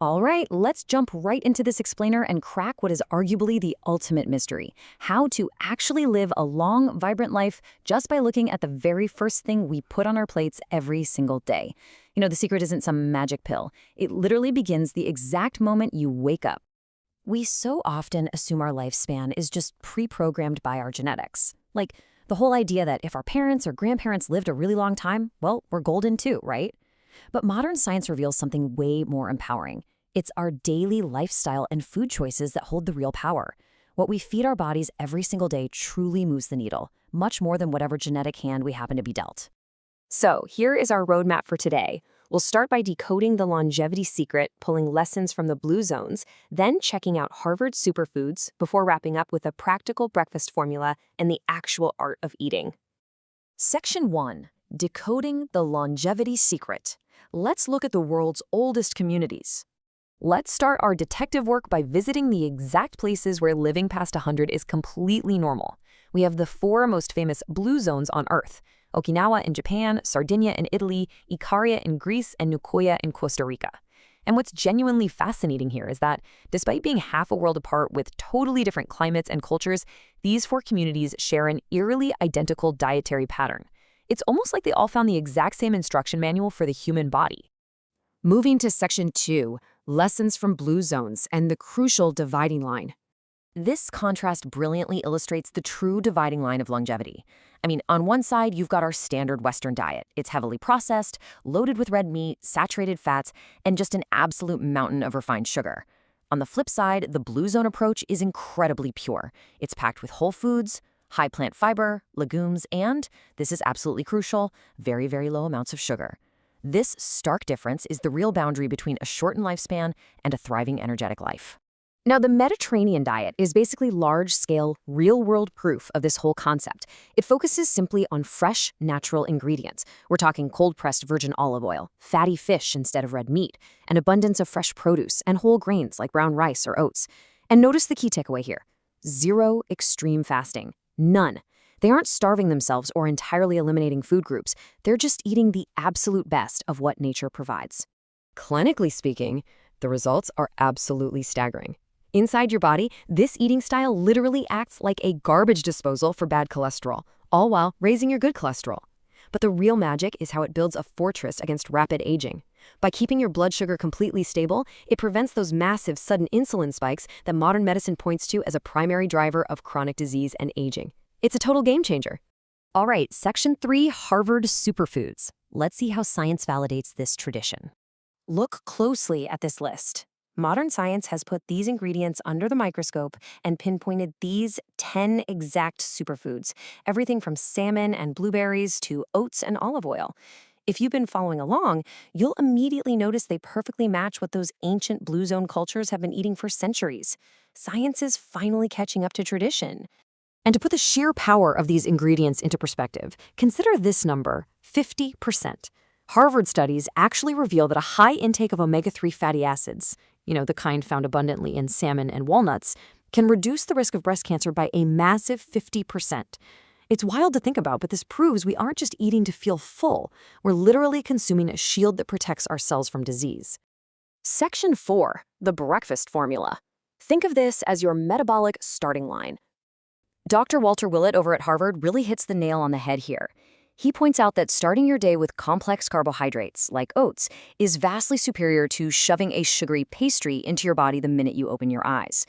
All right, let's jump right into this explainer and crack what is arguably the ultimate mystery: how to actually live a long, vibrant life just by looking at the very first thing we put on our plates every single day. The secret isn't some magic pill. It literally begins the exact moment you wake up. We so often assume our lifespan is just pre-programmed by our genetics. Like the whole idea that if our parents or grandparents lived a really long time, well, we're golden too, right? But modern science reveals something way more empowering. It's our daily lifestyle and food choices that hold the real power. What we feed our bodies every single day truly moves the needle, much more than whatever genetic hand we happen to be dealt. So, here is our roadmap for today. We'll start by decoding the longevity secret, pulling lessons from the blue zones, then checking out Harvard superfoods before wrapping up with a practical breakfast formula and the actual art of eating. Section 1. Decoding the longevity secret. Let's look at the world's oldest communities. Let's start our detective work by visiting the exact places where living past 100 is completely normal. We have the four most famous blue zones on Earth: Okinawa in Japan, Sardinia in Italy, Ikaria in Greece, and Nicoya in Costa Rica. And what's genuinely fascinating here is that, despite being half a world apart with totally different climates and cultures, these four communities share an eerily identical dietary pattern. It's almost like they all found the exact same instruction manual for the human body. Moving to Section 2, Lessons from Blue Zones and the Crucial Dividing Line. This contrast brilliantly illustrates the true dividing line of longevity. On one side, you've got our standard Western diet. It's heavily processed, loaded with red meat, saturated fats, and just an absolute mountain of refined sugar. On the flip side, the Blue Zone approach is incredibly pure. It's packed with whole foods, high plant fiber, legumes, and, this is absolutely crucial, very, very low amounts of sugar. This stark difference is the real boundary between a shortened lifespan and a thriving, energetic life. Now, the Mediterranean diet is basically large-scale, real-world proof of this whole concept. It focuses simply on fresh, natural ingredients. We're talking cold-pressed virgin olive oil, fatty fish instead of red meat, an abundance of fresh produce, and whole grains like brown rice or oats. And notice the key takeaway here: zero extreme fasting. None. They aren't starving themselves or entirely eliminating food groups. They're just eating the absolute best of what nature provides. Clinically speaking, the results are absolutely staggering. Inside your body, this eating style literally acts like a garbage disposal for bad cholesterol, all while raising your good cholesterol. But the real magic is how it builds a fortress against rapid aging. By keeping your blood sugar completely stable, it prevents those massive sudden insulin spikes that modern medicine points to as a primary driver of chronic disease and aging. It's a total game changer. All right, Section 3, Harvard Superfoods. Let's see how science validates this tradition. Look closely at this list. Modern science has put these ingredients under the microscope and pinpointed these 10 exact superfoods, everything from salmon and blueberries to oats and olive oil. If you've been following along, you'll immediately notice they perfectly match what those ancient blue zone cultures have been eating for centuries. Science is finally catching up to tradition. And to put the sheer power of these ingredients into perspective, consider this number: 50%. Harvard studies actually reveal that a high intake of omega-3 fatty acids, the kind found abundantly in salmon and walnuts, can reduce the risk of breast cancer by a massive 50%. It's wild to think about, but this proves we aren't just eating to feel full. We're literally consuming a shield that protects our cells from disease. Section 4, the breakfast formula. Think of this as your metabolic starting line. Dr. Walter Willett over at Harvard really hits the nail on the head here. He points out that starting your day with complex carbohydrates, like oats, is vastly superior to shoving a sugary pastry into your body the minute you open your eyes.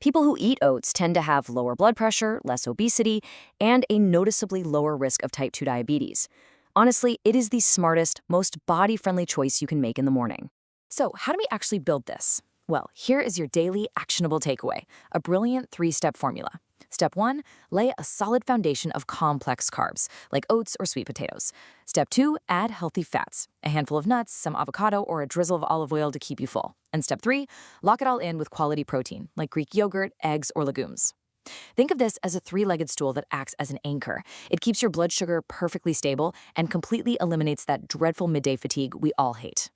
People who eat oats tend to have lower blood pressure, less obesity, and a noticeably lower risk of type 2 diabetes. Honestly, it is the smartest, most body-friendly choice you can make in the morning. So, how do we actually build this? Well, here is your daily actionable takeaway: a brilliant 3-step formula. Step 1, lay a solid foundation of complex carbs, like oats or sweet potatoes. Step 2, add healthy fats, a handful of nuts, some avocado, or a drizzle of olive oil to keep you full. And Step 3, lock it all in with quality protein, like Greek yogurt, eggs, or legumes. Think of this as a 3-legged stool that acts as an anchor. It keeps your blood sugar perfectly stable and completely eliminates that dreadful midday fatigue we all hate.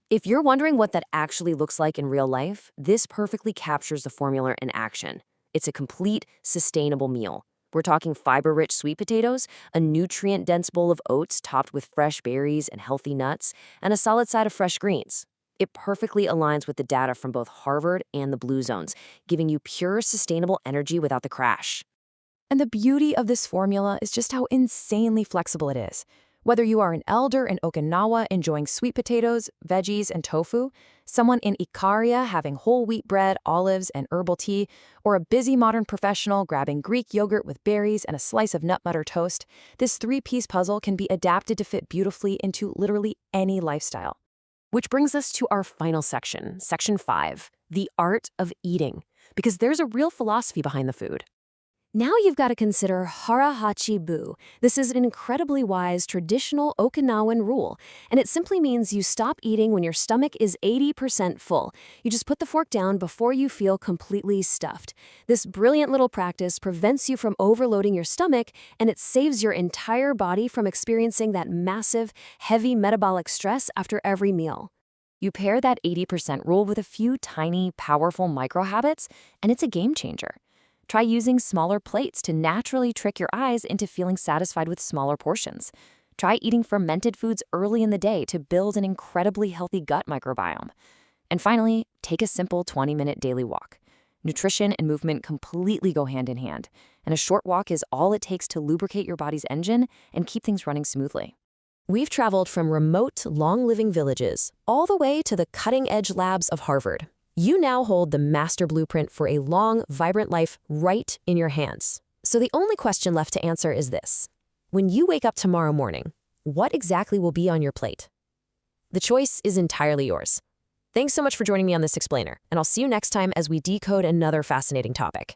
If you're wondering what that actually looks like in real life, this perfectly captures the formula in action. It's a complete, sustainable meal. We're talking fiber-rich sweet potatoes, a nutrient-dense bowl of oats topped with fresh berries and healthy nuts, and a solid side of fresh greens. It perfectly aligns with the data from both Harvard and the Blue Zones, giving you pure, sustainable energy without the crash. And the beauty of this formula is just how insanely flexible it is. Whether you are an elder in Okinawa enjoying sweet potatoes, veggies, and tofu, someone in Ikaria having whole wheat bread, olives, and herbal tea, or a busy modern professional grabbing Greek yogurt with berries and a slice of nut butter toast, this three-piece puzzle can be adapted to fit beautifully into literally any lifestyle. Which brings us to our final section, Section 5, the art of eating, because there's a real philosophy behind the food. Now you've got to consider harahachi bu. This is an incredibly wise traditional Okinawan rule, and it simply means you stop eating when your stomach is 80% full. You just put the fork down before you feel completely stuffed. This brilliant little practice prevents you from overloading your stomach, and it saves your entire body from experiencing that massive, heavy metabolic stress after every meal. You pair that 80% rule with a few tiny, powerful micro habits, and it's a game changer. Try using smaller plates to naturally trick your eyes into feeling satisfied with smaller portions. Try eating fermented foods early in the day to build an incredibly healthy gut microbiome. And finally, take a simple 20-minute daily walk. Nutrition and movement completely go hand in hand, and a short walk is all it takes to lubricate your body's engine and keep things running smoothly. We've traveled from remote, long-living villages all the way to the cutting-edge labs of Harvard. You now hold the master blueprint for a long, vibrant life right in your hands. So the only question left to answer is this. When you wake up tomorrow morning, what exactly will be on your plate? The choice is entirely yours. Thanks so much for joining me on this explainer, and I'll see you next time as we decode another fascinating topic.